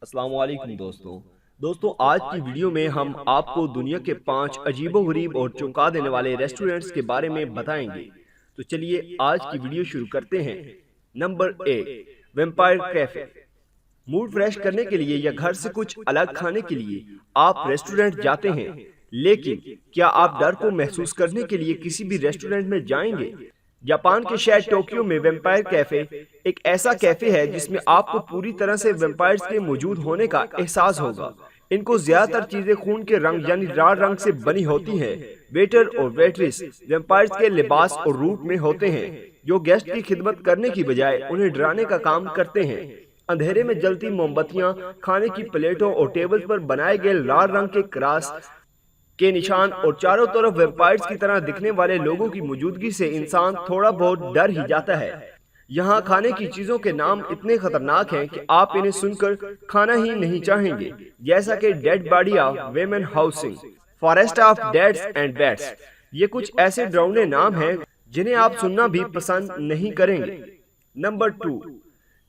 السلام علیکم دوستوں آج کی ویڈیو میں ہم آپ کو دنیا کے 5 عجیب و غریب اور چونکا دینے والے ریسٹورنٹس کے بارے میں بتائیں گے۔ تو چلیے آج کی ویڈیو شروع کرتے ہیں۔ Number 1، vampire cafe. Mood fresh کرنے کے لیے یا گھر سے کچھ الگ کھانے کے لیے آپ ریسٹورنٹ جاتے ہیں، لیکن کیا آپ ڈر کو محسوس کرنے کے لیے کسی بھی ریسٹورنٹ میں جائیں گے؟ جاپان کے شہر ٹوکیو میں ویمپائر کیفے ایک ایسا کیفے ہے جس میں آپ کو پوری طرح سے ویمپائرز کے موجود ہونے کا احساس ہوگا۔ ان کو زیادہ تر چیزیں خون کے رنگ یعنی لال رنگ سے بنی ہوتی ہیں۔ ویٹر اور ویٹریس ویمپائرز کے لباس اور روپ میں ہوتے ہیں، جو گیسٹ کی خدمت کرنے کی بجائے انہیں ڈرانے کا کام کرتے ہیں۔ اندھیرے میں جلتی موم بتیاں، کھانے کی پلیٹوں اور ٹیبل پر بنائے گئے لال رنگ کے کراس کے نشان اور چاروں طرف ویمپائرز کی طرح دکھنے والے لوگوں کی موجودگی سے انسان تھوڑا بہت ڈر ہی جاتا ہے۔ یہاں کھانے کی چیزوں کے نام اتنے خطرناک ہیں کہ آپ انہیں سن کر کھانا ہی نہیں چاہیں گے، جیسا کہ dead body of women housing, forest of deads and bats. یہ کچھ ایسے ڈراؤنے نام ہیں جنہیں آپ سننا بھی پسند نہیں کریں گے۔ Number 2،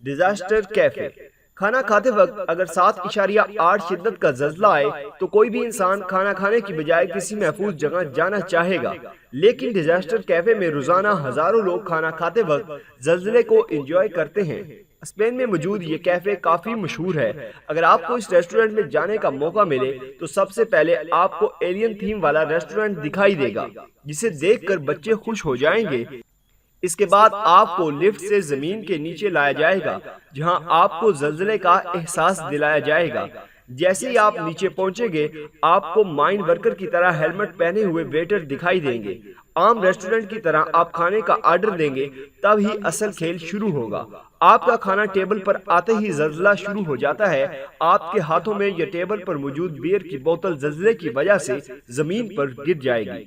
disaster cafe. کھانا کھاتے وقت اگر 7.8 شدت کا زلزلہ آئے تو کوئی بھی انسان کھانا کھانے کی بجائے کسی محفوظ جگہ جانا چاہے گا، لیکن ڈیزاسٹر کیفے میں روزانہ ہزاروں لوگ کھانا کھاتے وقت زلزلے کو انجوائے کرتے ہیں۔ اسپین میں موجود یہ کیفے کافی مشہور ہے۔ اگر آپ کو اس ریسٹورنٹ میں جانے کا موقع ملے تو سب سے پہلے آپ کو ایلین تھیم والا ریسٹورنٹ دکھائی دے گا، جسے دیکھ کر بچے خوش ہو جائیں گے۔ اس کے بعد آپ کو لفٹ سے زمین کے نیچے لایا جائے گا، جہاں آپ کو زلزلے کا احساس دلایا جائے گا۔ جیسے ہی آپ نیچے پہنچیں گے، آپ کو مائن ورکر کی طرح ہیلمٹ پہنے ہوئے ویٹر دکھائی دیں گے۔ عام ریسٹورنٹ کی طرح آپ کھانے کا آرڈر دیں گے، تب ہی اصل کھیل شروع ہوگا۔ آپ کا کھانا ٹیبل پر آتے ہی زلزلہ شروع ہو جاتا ہے۔ آپ کے ہاتھوں میں یا ٹیبل پر موجود بیئر کی بوتل زلزلے کی وجہ سے زمین پر گر جائے گی۔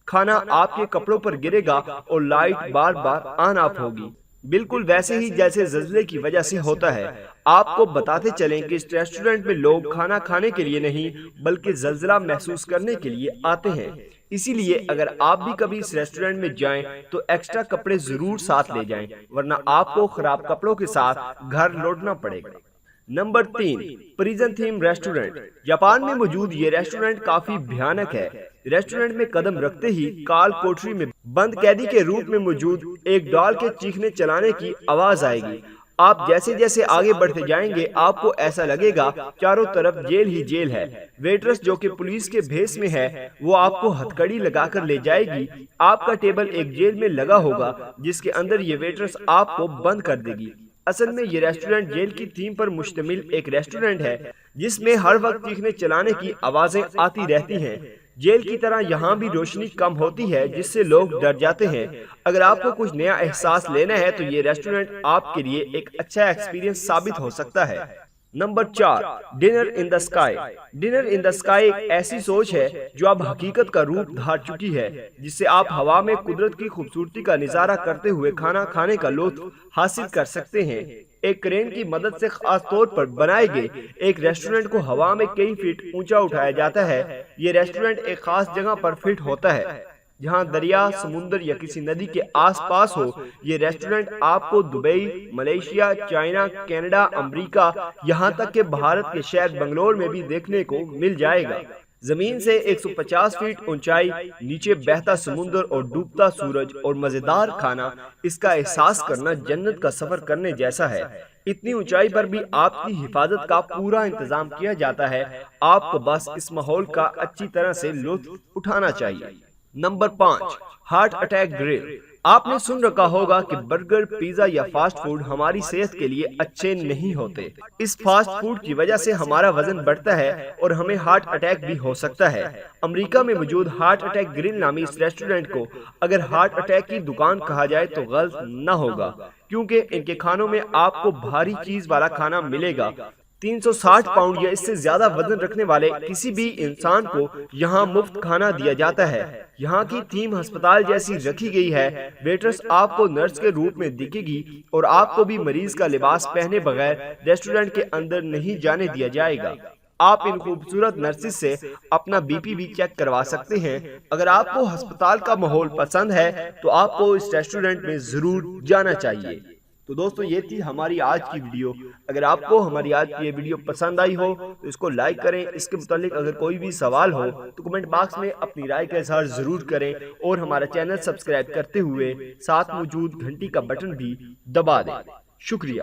کھانا آپ کے کپڑوں پر گرے گا اور light bar bar on of ہوگی، بالکل ویسے ہی جیسے زلزلے کی وجہ سے ہوتا ہے۔ آپ کو بتاتے چلیں کہ اس ریسٹورنٹ میں لوگ کھانا کھانے کے لیے نہیں بلکہ زلزلہ محسوس کرنے کے لیے آتے ہیں۔ اسی لیے اگر آپ بھی کبھی اس ریسٹورنٹ میں جائیں تو ایکسٹرا کپڑے ضرور ساتھ لے جائیں، ورنہ آپ کو خراب کپڑوں کے ساتھ گھر لوٹنا پڑے گا۔ Number 3، prison theme restaurant. Japan میں موجود یہ ریسٹورنٹ کافی بھیانک ہے۔ ریسٹورنٹ میں قدم رکھتے ہی کال کوٹری میں بند قیدی کے روپ میں موجود ایک ڈال کے چیخنے چلانے کی آواز آئے گی۔ آپ جیسے جیسے آگے بڑھتے جائیں گے آپ کو ایسا لگے گا چاروں طرف جیل ہی جیل ہے۔ ویٹرس جو کہ پولیس کے بھیس میں ہے، وہ آپ کو ہتھکڑی لگا کر لے جائے گی۔ آپ کا ٹیبل ایک جیل میں لگا ہوگا جس کے اندر یہ ویٹرس آپ کو بند کر دے گی۔ اصل میں یہ ریسٹورنٹ جیل کی تھیم پر مشتمل ایک ریسٹورنٹ ہے، جس میں ہر وقت چیخنے چلانے کی آوازیں آتی رہتی ہیں۔ جیل کی طرح یہاں بھی روشنی کم ہوتی ہے، جس سے لوگ ڈر جاتے ہیں۔ اگر آپ کو کچھ نیا احساس لینا ہے تو یہ ریسٹورنٹ آپ کے لیے ایک اچھا ایکسپیرینس ثابت ہو سکتا ہے۔ Number 4، dinner in the sky. Dinner in the sky ایک ایسی سوچ ہے جو اب حقیقت کا روپ دھار چکی ہے، جس سے آپ ہوا میں قدرت کی خوبصورتی کا نظارہ کرتے ہوئے کھانا کھانے کا لطف حاصل کر سکتے ہیں۔ ایک کرین کی مدد سے خاص طور پر بنائے گئے ایک ریسٹورنٹ کو ہوا میں کئی فٹ اونچا اٹھایا جاتا ہے۔ یہ ریسٹورنٹ ایک خاص جگہ پر فٹ ہوتا ہے جہاں دریا، سمندر یا کسی ندی کے آس پاس ہو۔ یہ ریسٹورنٹ آپ کو دبئی، ملیشیا، چائنا، کینیڈا، امریکہ، یہاں تک کہ بھارت کے شہر بنگلور میں بھی دیکھنے کو مل جائے گا۔ زمین سے 150 فٹ اونچائی، نیچے بہتا سمندر اور ڈوبتا سورج اور مزیدار کھانا، اس کا احساس کرنا جنت کا سفر کرنے جیسا ہے۔ اتنی اونچائی پر بھی آپ کی حفاظت کا پورا انتظام کیا جاتا ہے، آپ کو بس اس ماحول کا اچھی طرح سے لطف اٹھانا چاہیے۔ Number 5، heart attack girl. آپ نے سن رکھا ہوگا کہ برگر، پیزا یا فاسٹ فوڈ ہماری صحت کے لیے اچھے نہیں ہوتے۔ اس فاسٹ فوڈ کی وجہ سے ہمارا وزن بڑھتا ہے اور ہمیں ہارٹ اٹیک بھی ہو سکتا ہے۔ امریکہ میں موجود ہارٹ اٹیک گرل نامی اس ریسٹورنٹ کو اگر ہارٹ اٹیک کی دکان کہا جائے تو غلط نہ ہوگا، کیونکہ ان کے کھانوں میں آپ کو بھاری چیز والا کھانا ملے گا۔ 360 پاؤنڈ یا اس سے زیادہ وزن رکھنے والے کسی بھی انسان کو یہاں مفت کھانا دیا جاتا ہے۔ یہاں کی تھیم ہسپتال جیسی رکھی گئی ہے۔ ویٹرس آپ کو نرس کے روپ میں دکھے گی اور آپ کو بھی مریض کا لباس پہنے بغیر ریسٹورنٹ کے اندر نہیں جانے دیا جائے گا۔ آپ ان خوبصورت نرسز سے اپنا بی پی بھی چیک کروا سکتے ہیں۔ اگر آپ کو ہسپتال کا ماحول پسند ہے تو آپ کو اس ریسٹورنٹ میں ضرور جانا چاہیے۔ تو دوستو یہ تھی ہماری آج کی ویڈیو. اگر آپ کو ہماری آج کی یہ ویڈیو پسند آئی ہو تو اس کو لائک کریں. اس کے متعلق اگر کوئی بھی سوال ہو تو کمنٹ باکس میں اپنی رائے کا اظہار ضرور کریں اور ہمارا چینل سبسکرائب کرتے ہوئے ساتھ موجود گھنٹی کا بٹن بھی دبا دیں. شکریہ.